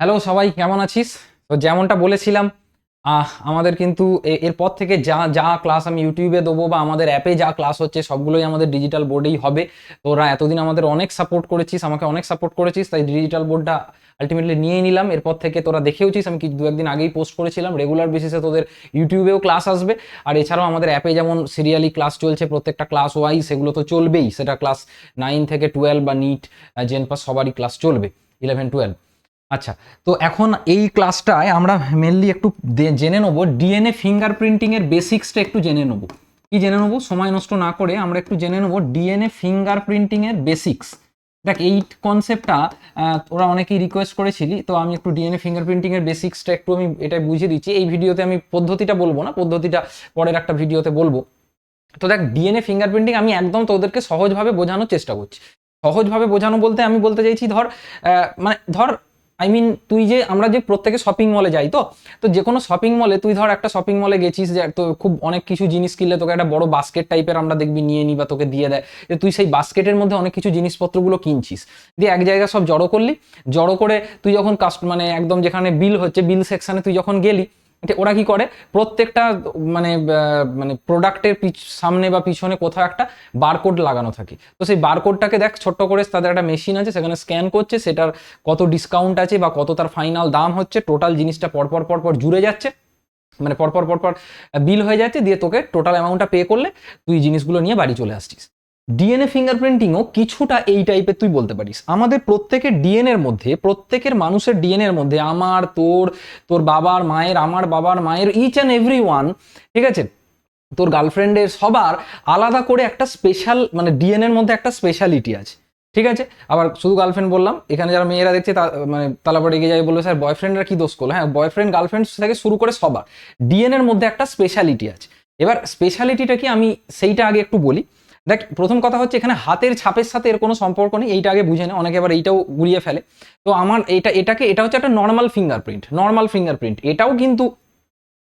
Hello সবাই, কেমন আছিস? তো যেমনটা বলেছিলাম, আমাদের কিন্তু এরপর থেকে যা যা ক্লাস আমি ইউটিউবে দেবো বা আমাদের অ্যাপে যা ক্লাস হচ্ছে সবগুলোই আমাদের ডিজিটাল বোর্ডেই হবে। তোরা এতদিন আমাদের অনেক সাপোর্ট করেছিস, আমাকে অনেক সাপোর্ট করেছিস, তাই ডিজিটাল বোর্ডটা আলটিমেটলি নিয়েই নিলাম। এরপর থেকে তোরা দেখেওছিস, আমি দু একদিন আগেই পোস্ট করেছিলাম, রেগুলার বেসিসে তোদের ইউটিউবেও ক্লাস আসবে। আর এছাড়াও আমাদের অ্যাপে যেমন সিরিয়ালি ক্লাস চলছে, প্রত্যেকটা ক্লাস ওয়াইজ সেগুলো তো চলবেই। সেটা ক্লাস 9 থেকে 12 বা নিট, জেন পাস সবারই ক্লাস চলবে, 11-12। আচ্ছা, তো এখন এই ক্লাসটায় আমরা মেনলি একটু জেনে নেবো ডিএনএ ফিঙ্গারপ্রিন্টিংয়ের বেসিক্সটা একটু জেনে নেবো। কি জেনে নেবো? সময় নষ্ট না করে আমরা একটু জেনে নেবো ডিএনএ ফিঙ্গারপ্রিন্টিংয়ের বেসিক্স। দেখ, এই কনসেপ্টটা ওরা অনেকেই রিকোয়েস্ট করেছিলি, তো আমি একটু ডিএনএ ফিঙ্গারপ্রিন্টিংয়ের বেসিক্সটা একটু আমি এটা বুঝিয়ে দিচ্ছি। এই ভিডিওতে আমি পদ্ধতিটা বলবো না, পদ্ধতিটা পরের একটা ভিডিওতে বলবো। তো দেখ, ডিএনএ ফিঙ্গারপ্রিন্টিং আমি একদম তোদেরকে সহজভাবে বোঝানোর চেষ্টা করছি। সহজভাবে বোঝানো বলতে আমি বলতে চাইছি, ধর আমরা যে প্রত্যেকে শপিং মলে যাই, তো তো যে কোনো শপিং মলে তুই ধর একটা শপিং মলে গেছিস, যে তো খুব অনেক কিছু জিনিস কিনলে তোকে একটা বড় বাস্কেট টাইপের আমরা দেখবি নিয়ে নি বা তোকে দিয়ে দেয়, যে তুই সেই বাস্কেটের মধ্যে অনেক কিছু জিনিসপত্রগুলো কিনছিস, দিয়ে এক জায়গায় সব জড়ো করলি। জড়ো করে তুই যখন একদম যেখানে বিল হচ্ছে, বিল সেকশনে তুই যখন গেলি, ওরা কি করে, প্রত্যেকটা মানে প্রোডাক্টের সামনে বা পিছনে কোথাও একটা বারকোড লাগানো থাকে। তো সেই বারকোডটাকে দেখ, ছোট্ট করে তাদের একটা মেশিন আছে, সেখানে স্ক্যান করছে, সেটার কত ডিসকাউন্ট আছে বা কত তার ফাইনাল দাম হচ্ছে, টোটাল জিনিসটা পরপর জুড়ে যাচ্ছে, মানে পরপর বিল হয়ে যাচ্ছে, দিয়ে তোকে টোটাল অ্যামাউন্টটা পে করলে তুই জিনিসগুলো নিয়ে বাড়ি চলে আসছিস। ডিএনএ ফিঙ্গারপ্রিন্টিংও কিছুটা এই টাইপের তুই বলতে পারিস। আমাদের প্রত্যেকের ডিএনএর মধ্যে, প্রত্যেকের মানুষের ডিএনএর মধ্যে, আমার, তোর বাবার মায়ের, আমার বাবার মায়ের, ইচ অ্যান্ড এভরি ওয়ান, ঠিক আছে, তোর গার্লফ্রেন্ডের, সবার আলাদা করে একটা স্পেশাল, মানে ডিএনএর মধ্যে একটা স্পেশালিটি আছে, ঠিক আছে। আবার শুধু গার্লফ্রেন্ড বললাম, এখানে যারা মেয়েরা দেখছে মানে তালাপড়ে এগিয়ে যায়, বললো স্যার বয়ফ্রেন্ডরা কি দোষ করলো? হ্যাঁ, বয়ফ্রেন্ড গার্লফ্রেন্ড থেকে শুরু করে সবার ডিএনএর মধ্যে একটা স্পেশালিটি আছে। এবার স্পেশালিটিটা কি, আমি সেইটা আগে একটু বলি। দেখ, প্রথম কথা হচ্ছে, এখানে হাতের ছাপের সাথে এর কোনো সম্পর্ক নেই, এইটা আগে বুঝে না, অনেকে আবার এইটাও গুলিয়ে ফেলে। তো আমার এটা হচ্ছে একটা নর্মাল ফিঙ্গারপ্রিন্ট। এটাও কিন্তু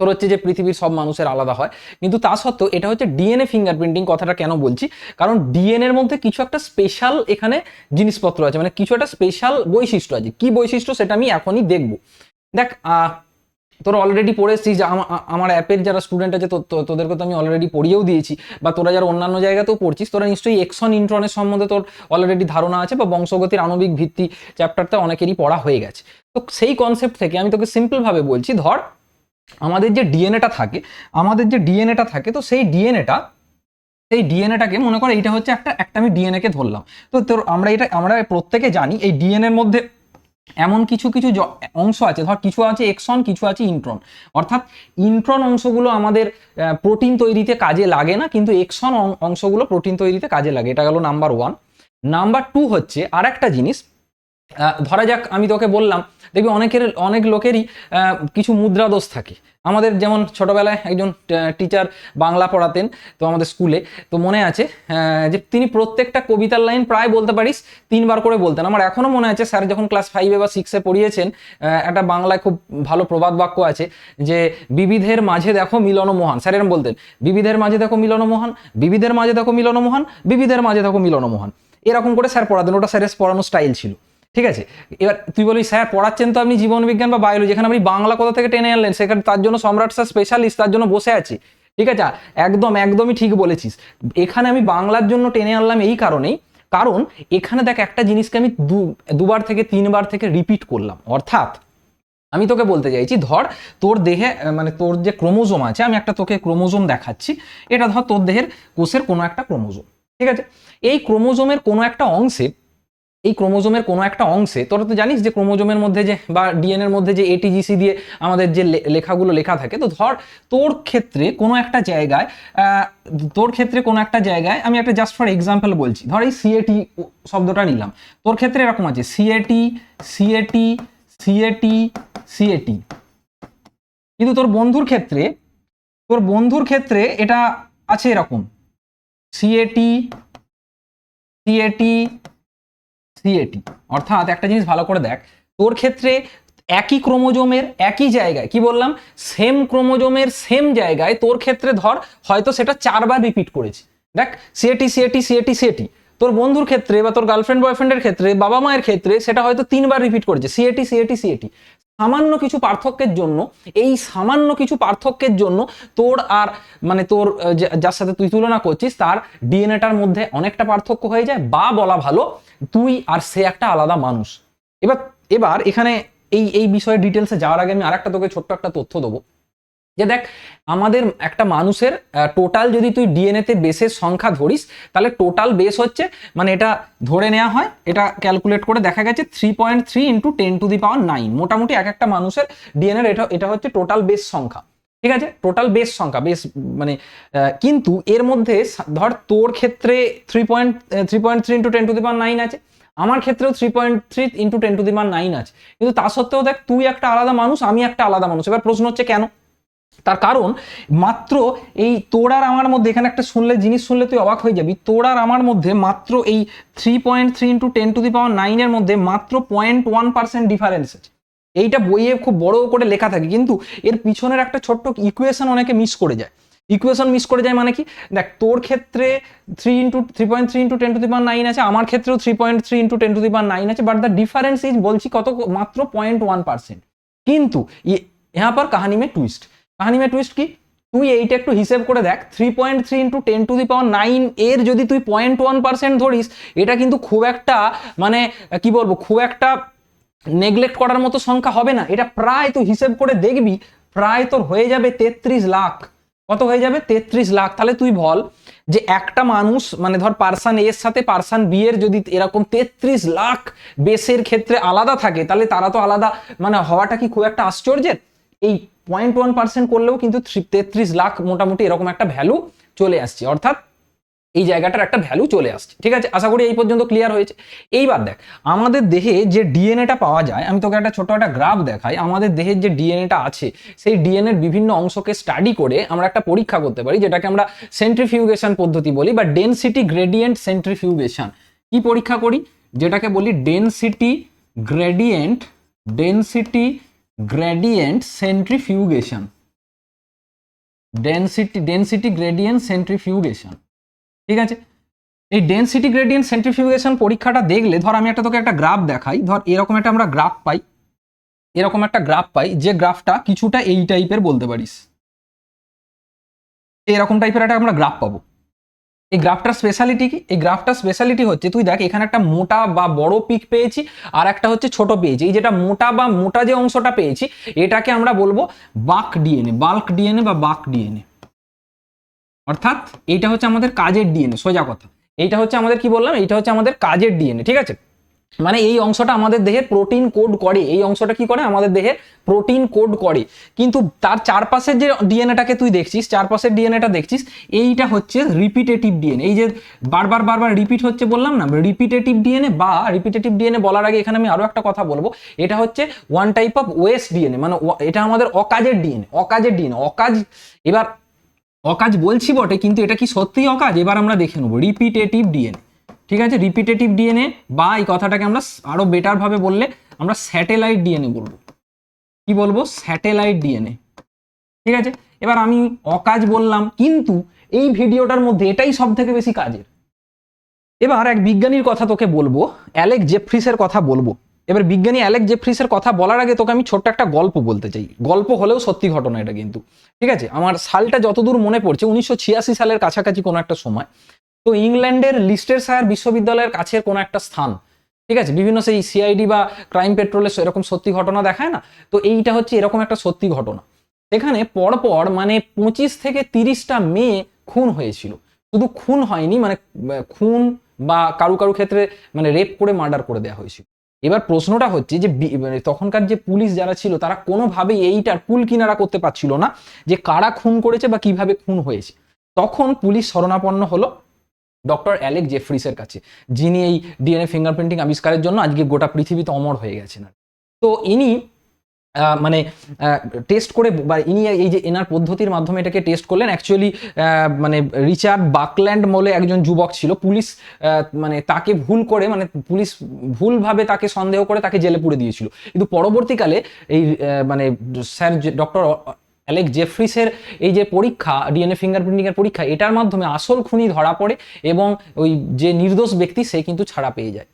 তোর হচ্ছে যে পৃথিবীর সব মানুষের আলাদা হয়, কিন্তু তা সত্ত্বেও এটা হচ্ছে ডিএনএ ফিঙ্গারপ্রিন্টিং। কথাটা কেন বলছি? কারণ ডিএনএ এর মধ্যে কিছু একটা স্পেশাল এখানে জিনিসপত্র আছে, মানে কিছু একটা স্পেশাল বৈশিষ্ট্য আছে। কি বৈশিষ্ট্য সেটা আমি এখনই দেখবো। দেখ, তোরা অলরেডি পড়ে এসছিস, যে আমার অ্যাপের যারা স্টুডেন্ট আছে, তোদেরকে তো আমি অলরেডি পড়িয়েও দিয়েছি, বা তোরা যারা অন্যান্য জায়গাতেও পড়ছিস, তোরা নিশ্চয়ই এক্সন ইন্ট্রনের সম্বন্ধে তোর অলরেডি ধারণা আছে, বা বংশগতির আণবিক ভিত্তি চ্যাপ্টারটা অনেকেরই পড়া হয়ে গেছে। তো সেই কনসেপ্ট থেকে আমি তোকে সিম্পলভাবে বলছি, ধর আমাদের যে ডিএনএটা থাকে, তো সেই ডিএনএটাকে মনে কর, এইটা হচ্ছে একটা আমি ডিএনএ কে ধরলাম। তো তোর আমরা প্রত্যেকে জানি, এই ডিএনএ এর মধ্যে এমন কিছু অংশ আছে, ধর কিছু আছে এক্সন, কিছু আছে ইন্ট্রন। অর্থাৎ ইন্ট্রন অংশগুলো আমাদের প্রোটিন তৈরিতে কাজে লাগে না, কিন্তু এক্সন অংশগুলো প্রোটিন তৈরিতে কাজে লাগে। এটা গেল নাম্বার 1। নাম্বার 2 হচ্ছে আর একটা জিনিস। ধরা যাক, আমি তোকে বললাম, দেখবি অনেক লোকেরই কিছু মুদ্রা দোষ থাকে। আমাদের যেমন ছোটবেলায় একজন টিচার বাংলা পড়াতেন, তো আমাদের স্কুলে, তো মনে আছে যে তিনি প্রত্যেকটা কবিতার লাইন প্রায় বলতে পারিস 3বার করে বলতেন। আমার এখনো মনে আছে, স্যার যখন ক্লাস 5 বা 6 পড়িয়েছেন, একটা বাংলায় খুব ভালো প্রবাদ বাক্য আছে, যে বিবিধের মাঝে দেখো মিলন মহান। স্যার এরকম বলতেন, বিবিধের মাঝে দেখো মিলন মহান, বিবিধের মাঝে দেখো মিলন মহান, বিবিধের মাঝে দেখো মিলন মহান। এরকম করে স্যার পড়াতেন, ওটা স্যারের পড়ানোর স্টাইল ছিল, ঠিক আছে। এবার তুই বলি, স্যার পড়াচ্ছেন তো আপনি জীবন বিজ্ঞান বা বায়োলজি, যেখানে আপনি বাংলা কোথা থেকে টেনে আনলেন? সেখানে তার জন্য সম্রাট স্যার স্পেশালিস্ট, তার জন্য বসে আছে, ঠিক আছে। একদমই ঠিক বলেছিস। এখানে আমি বাংলার জন্য টেনে আনলাম এই কারণেই, কারণ এখানে দেখ, একটা জিনিসকে আমি দুবার থেকে 3বার থেকে রিপিট করলাম। অর্থাৎ আমি তোকে বলতে চাইছি, ধর তোর দেহে, মানে তোর যে ক্রোমোজোম আছে, আমি একটা তোকে ক্রোমোজোম দেখাচ্ছি। এটা ধর তোর দেহের কোষের কোনো একটা ক্রোমোজোম, ঠিক আছে। এই ক্রোমোজোমের কোনো একটা অংশে তোরা তো জানিস যে ক্রোমোজোমের মধ্যে যে, বা ডিএনএর মধ্যে যে এটিজিসি দিয়ে আমাদের যে লেখাগুলো লেখা থাকে। তো ধর তোর ক্ষেত্রে কোনো একটা জায়গায় আমি একটা জাস্ট ফর এক্সাম্পল বলছি, ধর এই সিএটি শব্দটা নিলাম। তোর ক্ষেত্রে এরকম আছে সিএটি সিএটি সিএটি সিএটি, কিন্তু তোর বন্ধুর ক্ষেত্রে এটা আছে এরকম সিএটি সিএটি সিএটি। অর্থাৎ একটা জিনিস ভালো করে দেখ, তোর ক্ষেত্রে একই ক্রোমোজোমের একই জায়গায়, কি বললাম, সেম ক্রোমোজোমের সেম জায়গায় তোর ক্ষেত্রে ধর হয়তো সেটা 4বার রিপিট করেছি। দেখ, সিএটি সিএটি সিএটি সিএটি, তোর বন্ধুর ক্ষেত্রে বা তোর গার্লফ্রেন্ড বয়ফ্রেন্ডের ক্ষেত্রে, বাবা মায়ের ক্ষেত্রে সেটা হয়তো 3বার রিপিট করেছে, সিএটি সিএটি সিএটি। সামান্য কিছু পার্থক্যের জন্য, এই সামান্য কিছু পার্থক্যের জন্য তোর আর মানে তোর যার সাথে তুই তুলনা করছিস তার ডিএনএটার মধ্যে অনেকটা পার্থক্য হয়ে যায়, বা বলা ভালো তুই আর সে একটা আলাদা মানুষ। এবার এবার এখানে এই বিষয়ে ডিটেলসে যাওয়ার আগে আমি আরেকটা তোকে ছোট্ট একটা তথ্য দেবো, যে দেখ আমাদের একটা মানুষের টোটাল যদি তুই ডিএনএতে বেসের সংখ্যা ধরিস, তাহলে টোটাল বেস হচ্ছে, মানে এটা ধরে নেওয়া হয়, এটা ক্যালকুলেট করে দেখা গেছে 3.3 × 10⁹ মোটামুটি এক একটা মানুষের ডিএনএর এটা হচ্ছে টোটাল বেস সংখ্যা। ঠিক আছে, টোটাল বেস সংখ্যা, বেস মানে কিন্তু এর মধ্যে ধর তোর ক্ষেত্রে 3.3 × 10⁹ আছে, আমার ক্ষেত্রেও 3.3 × 10⁹ আছে, কিন্তু তা সত্ত্বেও দেখ তুই একটা আলাদা মানুষ, আমি একটা আলাদা মানুষ। এবার প্রশ্ন হচ্ছে কেন? তার কারণ মাত্র এই তোর আর আমার মধ্যে, এখানে একটা জিনিস শুনলে তুই অবাক হয়ে যাবি, তোর আর আমার মধ্যে মাত্র এই 3.3 × 10⁹ এর মধ্যে মাত্র 0.1% ডিফারেন্স আছে। এইটা বইয়ে খুব বড় করে লেখা থাকে, কিন্তু এর পিছনের একটা ছোট্ট ইকুয়েশন অনেকে মিস করে যায়। ইকুয়েশন মিস করে যায় মানে কি, দেখ তোর ক্ষেত্রে 3.3 × 10⁹ আছে, আমার ক্ষেত্রেও 3.3 × 10⁹ আছে, বাট দ্য ডিফারেন্স ইজ বলছি কত, মাত্র 0.1%। কিন্তু यहाँ पर कहानी में ट्विस्ट কি, তুই এইটা একটু হিসেব করে দেখ, 3.3 × 10⁹ এর যদি তুই 0.1% ধরিস, এটা কিন্তু খুব একটা মানে কি বলবো, খুব একটা নেগলেক্ট করার মতো সংখ্যা হবে না। এটা প্রায় তুই হিসেব করে দেখবি প্রায় তোর হয়ে যাবে 33 লাখ। কত হয়ে যাবে? 33 লাখ। তাহলে তুই বল যে একটা মানুষ মানে ধর পার্সন এর সাথে পার্সন বি এর যদি এরকম 33 লাখ বেসের ক্ষেত্রে আলাদা থাকে, তাহলে তারা তো আলাদা মানে হওয়াটা কি খুব একটা আশ্চর্যের? এই 0.1% করলেও কিন্তু 33 লাখ মোটামুটি এরকম একটা ভ্যালু চলে আসছে, অর্থাৎ এই জায়গাটার একটা ভ্যালু চলে আসছে। ঠিক আছে, আশা করি এই পর্যন্ত ক্লিয়ার হয়েছে। এইবার দেখ আমাদের দেহে যে ডিএনএটা পাওয়া যায়, আমি তোকে একটা ছোট একটা গ্রাফ দেখাই। আমাদের দেহের যে ডিএনএটা আছে, সেই ডিএনএর বিভিন্ন অংশকে স্টাডি করে আমরা একটা পরীক্ষা করতে পারি, যেটাকে আমরা সেন্ট্রিফিউগেশন পদ্ধতি বলি বা ডেনসিটি গ্রেডিয়েন্ট সেন্ট্রিফিউগেশন। কি পরীক্ষা করি? যেটাকে বলি density gradient centrifugation. Density gradient centrifugation. ঠিক আছে, এই ডেনসিটি গ্রেডিয়েন্ট সেন্ট্রিফিউগেশন পরীক্ষাটা দেখলে ধর আমি তোকে একটা গ্রাফ দেখাই। ধর এরকম একটা আমরা গ্রাফ পাই, এরকম একটা গ্রাফ পাই, যে গ্রাফটা কিছুটা এই টাইপের বলতে পারিস, এরকম টাইপের একটা আমরা গ্রাফ পাবো। এই গ্রাফটার স্পেশালিটি কি? এই গ্রাফটার স্পেশালিটি হচ্ছে, তুই দেখ এখানে একটা মোটা বা বড় পিক পেয়েছি, আর একটা হচ্ছে ছোট পেয়েছি। এই যেটা মোটা যে অংশটা পেয়েছি, এটাকে আমরা বলবো বাল্ক ডিএনএ বা বাক ডিএনএ। অর্থাৎ এইটা হচ্ছে আমাদের কাজের ডিএনএ, সোজা কথা। এইটা হচ্ছে আমাদের কি বললাম, এইটা হচ্ছে আমাদের কাজের ডিএনএ। ঠিক আছে, মানে এই অংশটা আমাদের দেহের প্রোটিন কোড করে। এই অংশটা কি করে? আমাদের দেহের প্রোটিন কোড করে। কিন্তু তার চারপাশের যে ডিএনএটাকে তুই দেখছিস, চারপাশের ডিএনএটা দেখছিস, এইটা হচ্ছে রিপিটেটিভ ডিএনএ। এই যে বারবার রিপিট হচ্ছে বললাম না, রিপিটেটিভ ডিএনএ। বা রিপিটেটিভ ডিএনএ বলার আগে এখানে আমি আরো একটা কথা বলবো, এটা হচ্ছে one type of West DNA, মানে এটা আমাদের অকাজের ডিএনএ। এবার অকাজ বলছি বটে, কিন্তু এটা কি সত্যিই অকাজ? এবার আমরা দেখে নেবো রিপিটেটিভ ডিএনএ। ঠিক আছে, রিপিটেটিভ ডিএনএ, বা এই কথাটাকে আমরা আরো বেটার ভাবে বললে আমরা স্যাটেলাইট ডিএনএ বলবো। কি বলবো? Satellite DNA. ঠিক আছে, এবার আমি অকাজ বললাম, কিন্তু এই ভিডিওটার মধ্যে এটাই সব থেকে বেশি কাজের। এবার এক বিজ্ঞানীর কথা তোকে বলবো, অ্যালেক জেফ্রিসের কথা বলবো। এবার বিজ্ঞানী অ্যালেক জেফ্রিসের কথা বলার আগে তোকে আমি ছোট্ট একটা গল্প বলতে চাই। গল্প হলেও সত্যি ঘটনা এটা কিন্তু। ঠিক আছে, আমার সালটা যতদূর মনে পড়ছে 1986 সালের কাছাকাছি কোনো একটা সময়। তো ইংল্যান্ডের লিস্টেরশায়ার বিশ্ববিদ্যালয়ের কাছের কোনো একটা স্থান। ঠিক আছে, বিভিন্ন সেই সিআইডি বা ক্রাইম পেট্রোলের এরকম সত্যি ঘটনা দেখায় না, তো এইটা হচ্ছে এরকম একটা সত্যি ঘটনা। এখানে পরপর মানে 25 থেকে 30টা মেয়ে খুন হয়েছিল। শুধু খুন হয়নি, মানে খুন বা কারু ক্ষেত্রে মানে রেপ করে মার্ডার করে দেওয়া হয়েছিল। এবার প্রশ্নটা হচ্ছে যে মানে তখনকার যে পুলিশ যারা ছিল, তারা কোনোভাবেই এইটার কুল কিনারা করতে পারছিল না যে কারা খুন করেছে বা কিভাবে খুন হয়েছে। তখন পুলিশ শরণাপন্ন হলো ডক্টর অ্যালেক জেফ্রিসের কাছে, যিনি এই ডিএনএ ফিঙ্গারপ্রিন্টিং আবিষ্কারের জন্য আজকে গোটা পৃথিবীতে অমর হয়ে গেছেন। তো ইনি মানে টেস্ট করে, বা ইনি এই যে এনার পদ্ধতির মাধ্যমে এটাকে টেস্ট করলেন। অ্যাকচুয়ালি মানে রিচার্ড বাকল্যান্ড বলে একজন যুবক ছিল, পুলিশ মানে তাকে পুলিশ ভুলভাবে তাকে সন্দেহ করে তাকে জেলে পুরে দিয়েছিল। কিন্তু পরবর্তীকালে এই মানে স্যার ডক্টর অ্যালেক্স জেফ্রিসের এই যে পরীক্ষা, ডিএনএ ফিঙ্গারপ্রিন্টিং এর পরীক্ষা, এটার মাধ্যমে আসল খুনি ধরা পড়ে এবং ওই যে নির্দোষ ব্যক্তি সে কিন্তু ছাড়া পেয়ে যায়।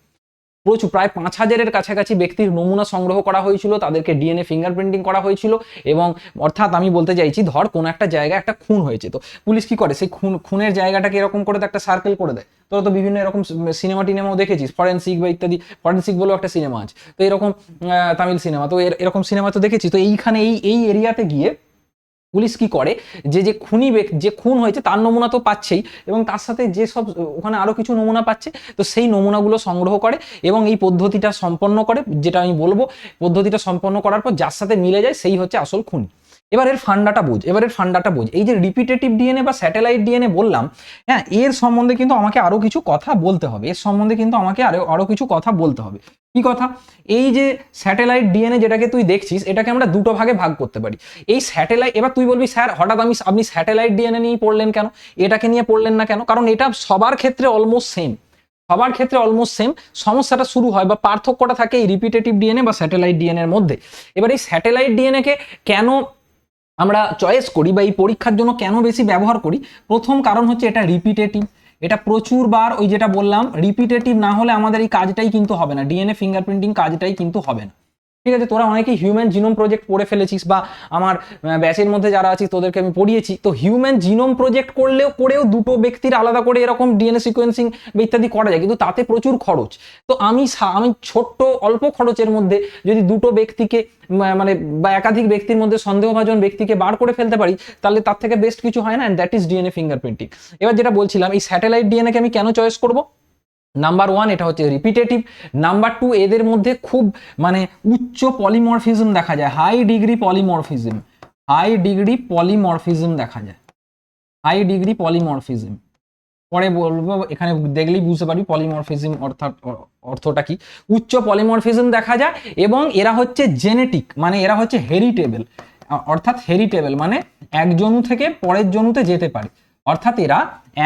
প্রচুর, প্রায় 5,000-এর কাছাকাছি ব্যক্তির নমুনা সংগ্রহ করা হয়েছিল, তাদেরকে ডিএনএ ফিঙ্গারপ্রিন্টিং করা হয়েছিল। এবং অর্থাৎ আমি বলতে চাইছি, ধর কোনো একটা জায়গায় একটা খুন হয়েছে, তো পুলিশ কি করে, সেই খুনের জায়গাটাকে এরকম করে একটা সার্কেল করে দেয়। তোরা তো বিভিন্ন এরকম সিনেমা টিনেমাও দেখেছিস, ফরেন্সিক বা ইত্যাদি, ফরেন্সিক বলেও একটা সিনেমা আছে, তো এরকম তামিল সিনেমা, তো এরকম সিনেমা তো দেখেছি। তো এইখানে এই এরিয়াতে গিয়ে পুলিশ কি করে, যে যে খুন হয়েছে তার নমুনা তো পাচ্ছেই, এবং তার সাথে যে সব ওখানে আরো কিছু নমুনা পাচ্ছে, তো সেই নমুনাগুলো সংগ্রহ করে এবং এই পদ্ধতিটা সম্পন্ন করে, যেটা আমি বলবো, পদ্ধতিটা সম্পন্ন করার পর যার সাথে মিলে যায় সেই হচ্ছে আসল খুনি। এবারের ফান্ডাটা বোঝ, এই যে রিপিটেটিভ ডিএনএ বা স্যাটেলাইট ডিএনএ বললাম, হ্যাঁ, এর সম্বন্ধে কিন্তু আমাকে আরো কিছু কথা বলতে হবে, আরো কিছু কথা বলতে হবে। কি কথা? এই যে স্যাটেলাইট ডিএনএ যেটাকে তুই দেখছিস, এটাকে আমরা দুটো ভাগে ভাগ করতে পারি। এই স্যাটেলাইট, এবার তুই বলবি স্যার হঠাৎ আপনি স্যাটেলাইট ডিএনএ নিয়ে পড়লেন কেন, এটাকে নিয়ে পড়লেন না কেন? কারণ এটা সবার ক্ষেত্রে অলমোস্ট সেম। সমস্যাটা শুরু হয় বা পার্থক্যটা থাকে এই রিপিটেটিভ ডিএনএ বা স্যাটেলাইট ডিএনএ এর মধ্যে। এবার এই স্যাটেলাইট ডিএনএ কে কেন আমরা চয়েস করি বা এই পরীক্ষার জন্য কেন বেশি ব্যবহার করি? প্রথম কারণ হচ্ছে এটা রিপিটেটিভ, এটা প্রচুরবার, ওই যেটা বললাম, রিপিটেটিভ না হলে আমাদের এই কাজটাই কিন্তু হবে না, ডিএনএ ফিঙ্গারপ্রিন্টিং কাজটাই কিন্তু হবে না। ঠিক আছে, তোরা অনেকেই হিউম্যান জিনোম প্রজেক্ট পড়ে ফেলেছিস, বা আমার ব্যাচের মধ্যে যারা আছিস তোদেরকে আমি পড়িয়েছি। তো হিউম্যান জিনোম প্রজেক্ট করেও দুটো ব্যক্তির আলাদা করে এরকম ডিএনএ সিকোয়েন্সিং বা ইত্যাদি করা যায়, কিন্তু তাতে প্রচুর খরচ। তো আমি ছোট্ট অল্প খরচের মধ্যে যদি দুটো ব্যক্তিকে মানে বা একাধিক ব্যক্তির মধ্যে সন্দেহভাজন ব্যক্তিকে বার করে ফেলতে পারি, তাহলে তার থেকে বেস্ট কিছু হয় না, and that is DNA fingerprinting. এবার যেটা বলছিলাম, এই স্যাটেলাইট ডিএনএকে আমি কেন চয়েস করব? নাম্বার 1, এটা হচ্ছে রিপিটেটিভ। নাম্বার 2, এদের মধ্যে খুব মানে উচ্চ পলিমরফিজম দেখা যায়, হাই ডিগ্রি পলিমরফিজম দেখা যায়, পরে বলবো, এখানে দেখলেই বুঝতে পারবি পলিমরফিজম অর্থটা কি। উচ্চ পলিমরফিজম দেখা যায়, এবং এরা হচ্ছে জেনেটিক, মানে এরা হচ্ছে হেরিটেবল, মানে এক জনু থেকে পরের জনুতে যেতে পারে,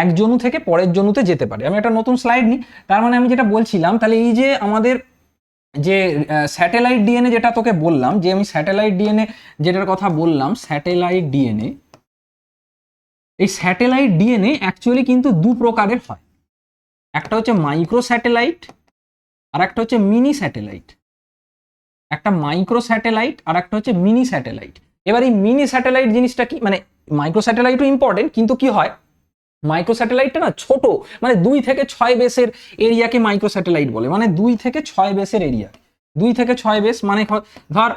এক জনু থেকে পরের জনুতে যেতে পারে। আমি একটা নতুন স্লাইড নিই। তার মানে আমি যেটা বলছিলাম, তাহলে এই যে আমাদের যে স্যাটেলাইট ডিএনএ যেটা তোকে বললাম, যে আমি স্যাটেলাইট ডিএনএ যেটার কথা বললাম, এই স্যাটেলাইট ডিএনএ অ্যাকচুয়ালি কিন্তু দু প্রকারের হয়। একটা হচ্ছে মাইক্রো স্যাটেলাইট, আর একটা হচ্ছে মিনি স্যাটেলাইট। আর একটা হচ্ছে মিনি স্যাটেলাইট। এবার এই মিনি স্যাটেলাইট জিনিসটা কি, মানে মাইক্রো স্যাটেলাইটও ইম্পর্টেন্ট, কিন্তু কি হয়, মাইক্রো স্যাটেলাইটটা না ছোট, মানে 2 থেকে 6 বেসের এরিয়াকে মাইক্রো স্যাটেলাইট বলে, মানে 2 থেকে 6 বেসের এরিয়া, 2 থেকে 6 বেস, মানে ধর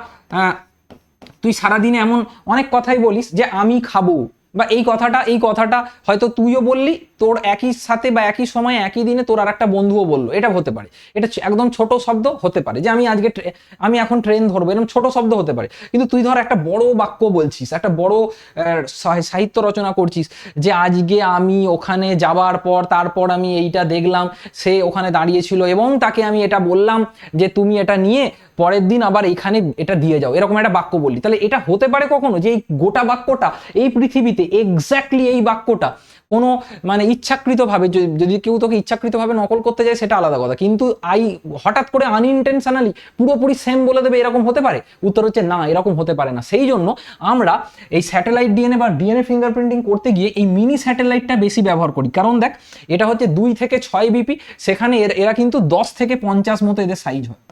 তুই সারাদিনে এমন অনেক কথাই বলিস যে আমি খাবো, বা এই কথাটা হয়তো তুইও বললি, তোর একই সাথে বা একই সময় একই দিনে তোর আর একটা বন্ধুও বললো, এটা হতে পারে, এটা একদম ছোট শব্দ হতে পারে, যে আমি এখন ট্রেন ধরবো, এরকম ছোট শব্দ হতে পারে। কিন্তু তুই ধর একটা বড় বাক্য বলছিস, একটা বড় সাহিত্য রচনা করছিস, যে আজকে আমি ওখানে যাবার পর তারপর আমি এইটা দেখলাম, সে ওখানে দাঁড়িয়েছিল এবং তাকে আমি এটা বললাম যে তুমি এটা নিয়ে পরের দিন আবার এখানে এটা দিয়ে যাও, এরকম একটা বাক্য বললি, তাহলে এটা হতে পারে কখনো যে এই গোটা বাক্যটা এই পৃথিবীতে এক্স্যাক্টলি এই বাক্যটা কোনো মানে ইচ্ছাকৃতভাবে, যদি কেউ তোকে ইচ্ছাকৃতভাবে নকল করতে যায় সেটা আলাদা কথা, কিন্তু হঠাৎ করে আনইনটেনশনালি পুরোপুরি সেম বলে দেবে, এরকম হতে পারে? উত্তর হচ্ছে না, এরকম হতে পারে না। সেই জন্য আমরা এই স্যাটেলাইট ডিএনএ বা ডিএনএ ফিঙ্গারপ্রিন্টিং করতে গিয়ে এই মিনি স্যাটেলাইটটা বেশি ব্যবহার করি, কারণ দেখ এটা হচ্ছে 2 থেকে 6 বিপি, সেখানে এরা কিন্তু 10 থেকে 50 মতো এদের সাইজ হয়,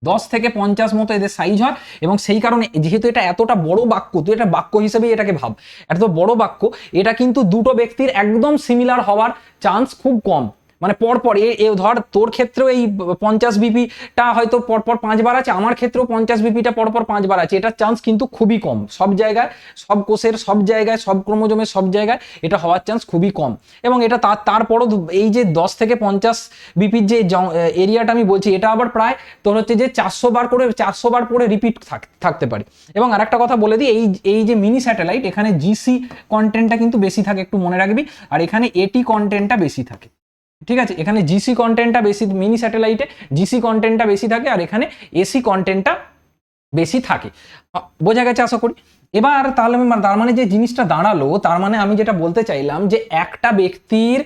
10 থেকে 50 মতো এদের সাইজ হয়। এবং সেই কারণে যেহেতু এটা এতটা বড় বাক্য, তুই এটা বাক্য হিসেবেই এটাকে ভাব, এত বড় বাক্য, এটা কিন্তু দুটো ব্যক্তির একদম সিমিলার হওয়ার চান্স খুব কম, মানে পরপর ধর তোর ক্ষেত্রেও এই 50 বিপিটা হয়তো পরপর 5 বার আছে, আমার ক্ষেত্রেও 50 বিপিটা পরপর 5 বার আছে, এটার চান্স কিন্তু খুবই কম, সব জায়গায়, সব কোষের সব জায়গায়, সব ক্রোমোজোমের সব জায়গায় এটা হওয়ার চান্স খুবই কম। এবং এটা তারপরও এই যে 10 থেকে 50 বিপির যে এরিয়াটা আমি বলছি, এটা আবার প্রায় তোর হচ্ছে যে 400 বার করে রিপিট থাকতে পারে। এবং আরেকটা কথা বলে দিই, এই যে মিনি স্যাটেলাইট, এখানে জিসি কন্টেন্টটা কিন্তু বেশি থাকে, একটু মনে রাখবি, আর এখানে এটি কন্টেন্টটা বেশি থাকে। ঠিক আছে, এখানে জিসি কন্টেন্টটা বেশি, মিনি স্যাটেলাইটে জিসি কন্টেন্টটা বেশি থাকে, আর এখানে এসি কন্টেন্টটা বেশি থাকে। বোঝা গেছে আশা করি। এবার তাহলে তার মানে যে জিনিসটা দাঁড়ালো, তার মানে আমি যেটা বলতে চাইলাম, যে একটা ব্যক্তির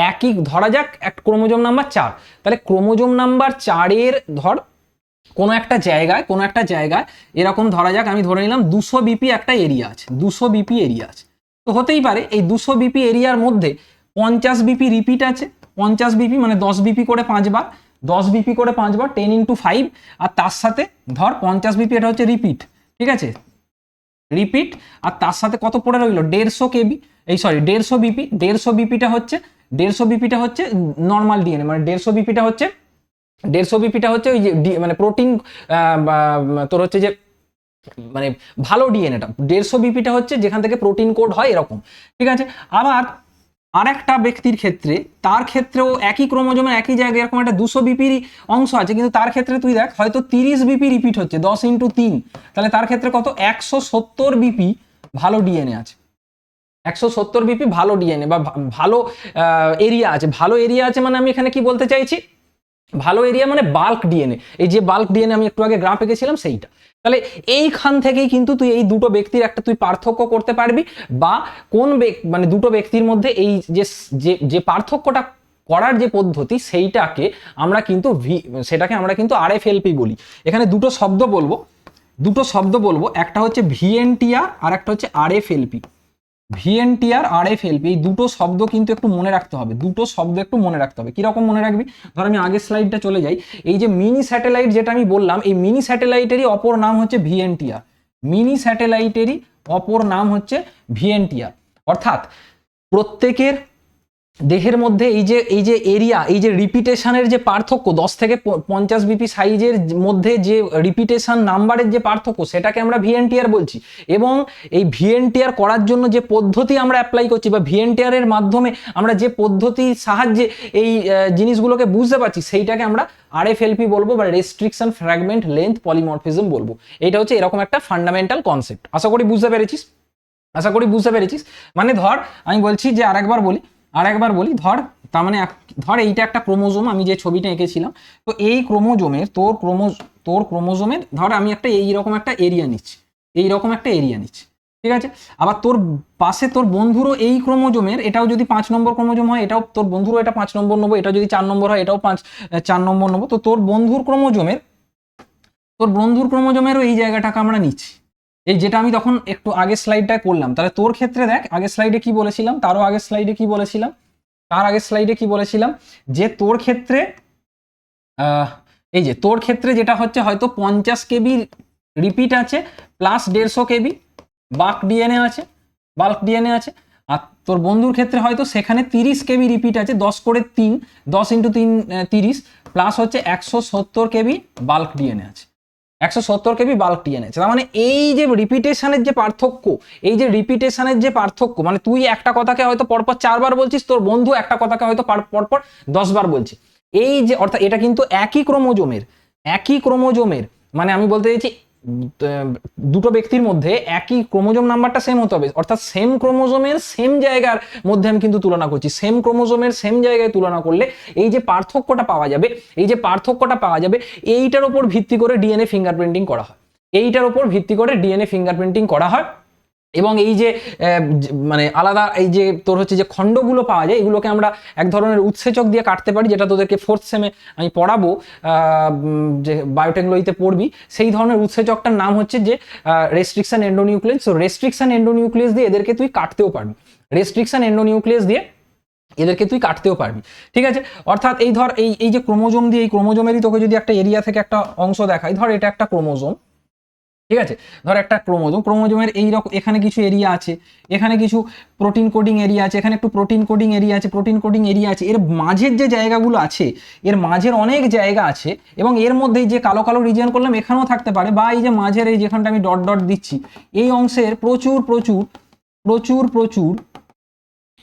একই, ধরা যাক এক ক্রোমোজোম নাম্বার 4, তাহলে ক্রোমোজোম নাম্বার 4-এর ধর কোনো একটা জায়গায় এরকম ধরা যাক, আমি ধরে নিলাম 200 বিপি একটা এরিয়া আছে, 200 বিপি এরিয়া আছে। তো হতেই পারে এই 200 বিপি এরিয়ার মধ্যে 50 বিপি রিপিট আছে, 50 বিপি মানে 10 বিপি করে 5 বার, 10 বিপি করে 5 বার, 10 × 5, আর তার সাথে ধর 50 বিপি এটা হচ্ছে রিপিট, ঠিক আছে, রিপিট, আর তার সাথে কত পড়ে রইলো 150 কেবি, এই সরি 150 বিপি, 150 বিপিটা হচ্ছে 150 বিপিটা হচ্ছে নর্মাল ডিএনএ, মানে 150 বিপিটা হচ্ছে 150 বিপিটা হচ্ছে ওই যে মানে প্রোটিন, তোর হচ্ছে যে মানে ভালো ডিএনএটা, 150 বিপিটা হচ্ছে যেখান থেকে প্রোটিন কোড হয় এরকম, ঠিক আছে। আবার আরেকটা ব্যক্তির ক্ষেত্রে, তার ক্ষেত্রেও একই ক্রোমোজোমের একই জায়গায় এরকম একটা 200 বিপির অংশ আছে, কিন্তু তার ক্ষেত্রে তুই দেখ হয়তো 30 বিপি রিপিট হচ্ছে, 10 × 3, তাহলে তার ক্ষেত্রে কত 170 বিপি ভালো ডিএনএ আছে, 170 বিপি ভালো ডিএনএ বা ভালো এরিয়া আছে। ভালো এরিয়া আছে মানে আমি এখানে কি বলতে চাইছি, ভালো এরিয়া মানে বাল্ক ডিএনএ, এই যে বাল্ক ডিএনএ আমি একটু আগে গ্রাফ এঁকেছিলাম সেইটা। তাহলে এইখান থেকেই কিন্তু তুই এই দুটো ব্যক্তির একটা তুই পার্থক্য করতে পারবি, বা কোন মানে দুটো ব্যক্তির মধ্যে এই যে যে পার্থক্যটা করার যে পদ্ধতি সেইটাকে আমরা কিন্তু সেটাকে আমরা কিন্তু আরএফএলপি বলি। এখানে দুটো শব্দ বলবো, একটা হচ্ছে ভিএনটিআর আর একটা হচ্ছে আরএফএলপি। ভিএনটিআর আরএফএলপি এই দুটো শব্দ কিন্তু একটু মনে রাখতে হবে, কিরকম মনে রাখবি, ধর আমি আগের স্লাইডটা চলে যাই। এই যে মিনি স্যাটেলাইট যেটা আমি বললাম, এই মিনি স্যাটেলাইটেরই অপর নাম হচ্ছে ভিএনটিআর, মিনি স্যাটেলাইটেরই অপর নাম হচ্ছে ভিএনটিআর। অর্থাৎ প্রত্যেকের দেহের মধ্যে এই যে এরিয়া, এই যে রিপিটেশনের যে পার্থক্য 10 থেকে 50 বিপি সাইজের মধ্যে যে রিপিটেশন নাম্বারের যে পার্থক্য, সেটাকে আমরা ভিএনটিআর বলছি। এবং এই ভিএনটিআর করার জন্য যে পদ্ধতি আমরা অ্যাপ্লাই করছি, বা ভিএনটিআর এর মাধ্যমে আমরা যে পদ্ধতির সাহায্যে এই জিনিসগুলোকে বুঝতে পারছি, সেইটাকে আমরা আরএফএলপি বলবো, বা রেস্ট্রিকশন ফ্র্যাগমেন্ট লেন্থ পলিমরফিজম বলবো। এটা হচ্ছে এরকম একটা ফান্ডামেন্টাল কনসেপ্ট। আশা করি বুঝতে পেরেছিস। মানে ধর আমি বলছি যে আরেকবার বলি, তার মানে ধর এইটা একটা ক্রোমোজোম, আমি যে ছবিটা এঁকেছিলাম, তো এই ক্রোমোজোমের তোর ক্রোমোজোমের ধর আমি একটা এইরকম একটা এরিয়া নিচ্ছি, ঠিক আছে। আবার তোর পাশে তোর বন্ধুরও এই ক্রোমোজোমের, এটাও যদি 5 নম্বর ক্রোমোজোম হয়, এটাও তোর বন্ধুরও এটা 5 নম্বর নেবো, এটা যদি 4 নম্বর হয় এটাও 4 নম্বর নেবো। তো তোর বন্ধুর ক্রোমোজোমেরও এই জায়গাটাকে আমরা নিচ্ছি, এই যেটা আমি তখন একটু আগের স্লাইডটায় করলাম। তাহলে তোর ক্ষেত্রে দেখ আগের স্লাইডে কি বলেছিলাম, তার আগের স্লাইডে কি বলেছিলাম, যে তোর ক্ষেত্রে এই যে তোর ক্ষেত্রে যেটা হচ্ছে হয়তো 50 কেবি রিপিট আছে প্লাস 150 কেবি বাল্ক ডিএনএ আছে, আর তোর বন্ধুর ক্ষেত্রে হয়তো সেখানে 30 কেবি রিপিট আছে, 10 × 3 30 প্লাস হচ্ছে 170 কেবি বাল্ক ডিএনএ আছে, 170 কেবি বাল্ক ডিএনএ আছে। তার মানে এই যে রিপিটেশনের যে পার্থক্য, মানে তুই একটা কথাকে হয়তো পরপর 4 বার বলছিস, তোর বন্ধু একটা কথাকে হয়তো পরপর 10 বার বলছে। এই যে অর্থাৎ এটা কিন্তু একই ক্রোমোজোমের, মানে আমি বলতে চাইছি দুটো ব্যক্তির মধ্যে একই ক্রোমোজোম নাম্বারটা সেম হতে হবে, অর্থাৎ সেম ক্রোমোজোমের সেম জায়গার মধ্যে আমি কিন্তু তুলনা করছি। সেম ক্রোমোজোমের সেম জায়গায় তুলনা করলে এই যে পার্থক্যটা পাওয়া যাবে, এইটার উপর ভিত্তি করে ডিএনএ ফিঙ্গারপ্রিন্টিং করা হয়। এবং এই যে মানে আলাদা এই যে তোর হচ্ছে যে খণ্ডগুলো পাওয়া যায়, এগুলোকে আমরা এক ধরনের উৎসেচক দিয়ে কাটতে পারি, যেটা তোদেরকে 4th সেমে আমি পড়াবো, যে বায়োটেকনোলজিতে পড়বি। সেই ধরনের উৎসেচকটার নাম হচ্ছে যে restriction endonuclease. So restriction endonuclease দিয়ে এদেরকে তুই কাটতেও পারবি, ঠিক আছে। অর্থাৎ এই ধর এই যে ক্রোমোজোম দিয়ে, এই ক্রোমোজোমেরই তোকে যদি একটা এরিয়া থেকে একটা অংশ দেখাই, ধর এটা একটা ক্রোমোজোম, ঠিক আছে, ধর একটা ক্রোমোজোমের এইরকম এখানে কিছু এরিয়া আছে, এখানে কিছু প্রোটিন কোডিং এরিয়া আছে, এখানে একটু প্রোটিন কোডিং এরিয়া আছে, এর মাঝের যে জায়গাগুলো আছে, এর মাঝের অনেক জায়গা আছে, এবং এর মধ্যে যে কালো কালো রিজিয়ন করলাম এখানেও থাকতে পারে, বা এই যে মাঝের এই যেখানটা আমি ডট ডট দিচ্ছি, এই অংশের প্রচুর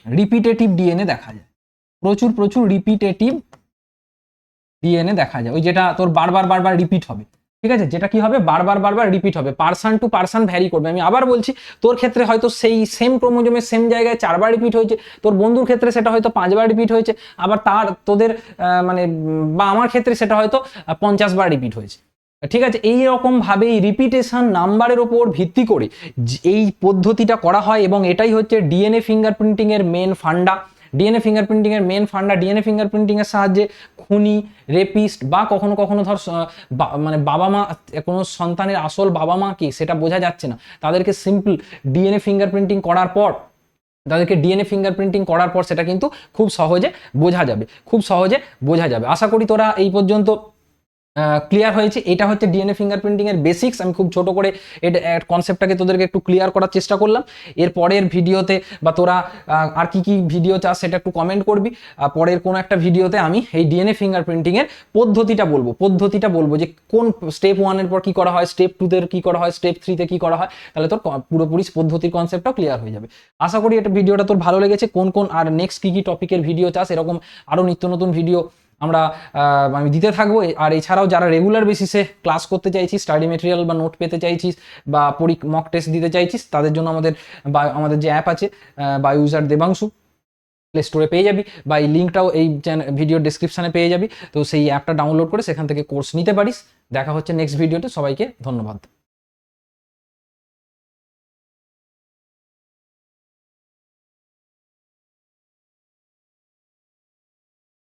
রিপিটেটিভ ডিএনএ দেখা যায়, ওই যেটা তোর বারবার রিপিট হবে, ঠিক আছে, যেটা কি হবে বারবার রিপিট হবে, পার্সন টু পার্সন ভ্যারি করবে। আমি আবার বলছি, তোর ক্ষেত্রে হয়তো সেই সেম ক্রোমোজোমের সেম জায়গায় 4 বার রিপিট হয়েছে, তোর বন্ধুর ক্ষেত্রে সেটা হয়তো 5 বার রিপিট হয়েছে, আবার তোদের মানে বা আমার ক্ষেত্রে সেটা হয়তো 50 বার রিপিট হয়েছে, ঠিক আছে। এই রকম ভাবে রিপিটেশন নাম্বারের উপর ভিত্তি করে এই পদ্ধতিটা করা হয়, এবং এটাই হচ্ছে ডিএনএ ফিঙ্গারপ্রিন্টিং এর মেন ফান্ডা। ডিএনএ ফিঙ্গারপ্রিন্টিং এর মেন ফান্ডা, ডিএনএ ফিঙ্গারপ্রিন্টিং এর সাহায্যে খুনি, রেপিস্ট বা কখনো কখনো ধর মানে বাবা মা, কোনো সন্তানের আসল বাবা মা কি সেটা বোঝা যাচ্ছে না, তাদেরকে সিম্পল ডিএনএ ফিঙ্গারপ্রিন্টিং করার পর সেটা কিন্তু খুব সহজে বোঝা যাবে, খুব সহজে বোঝা যাবে। আশা করি তোরা এই পর্যন্ত ক্লিয়ার হয়েছে। এটা হচ্ছে ডিএনএ ফিঙ্গারপ্রিন্টিং এর বেসিক্স। আমি খুব ছোট করে এটা কনসেপ্টটাকে তোদেরকে একটু ক্লিয়ার করার চেষ্টা করলাম। এর পরের ভিডিওতে বা তোরা আর কি কি ভিডিও চাস সেটা একটু কমেন্ট করবি। পরের কোনো একটা ভিডিওতে আমি এই ডিএনএ ফিঙ্গারপ্রিন্টিং এর পদ্ধতিটা বলবো যে কোন স্টেপ 1 এর পর কি করা হয়, স্টেপ 2 তে কি করা হয়, স্টেপ 3 তে কি করা হয়, তাহলে তোর পুরোপুরি পদ্ধতির কনসেপ্টটাও ক্লিয়ার হয়ে যাবে। আশা করি এটা ভিডিওটা তোর ভালো লেগেছে। কোন আর নেক্সট কি কি টপিকের ভিডিও চাস, এরকম আরো নিত্য নতুন ভিডিও আমি দিতে থাকবো। আর এছাড়াও যারা রেগুলার বেসিসে ক্লাস করতে চাইছিস, স্টাডি মেটেরিয়াল বা নোট পেতে চাইছিস বা মক টেস্ট দিতে চাইছিস, তাদের জন্য আমাদের যে অ্যাপ আছে বা ইউজার দেবাংশু, প্লে স্টোরে পেয়ে যাবি বা এই লিঙ্কটাও এই ভিডিও ডেসক্রিপশানে পেয়ে যাবি। তো সেই অ্যাপটা ডাউনলোড করে সেখান থেকে কোর্স নিতে পারিস। দেখা হচ্ছে নেক্সট ভিডিওতে। সবাইকে ধন্যবাদ।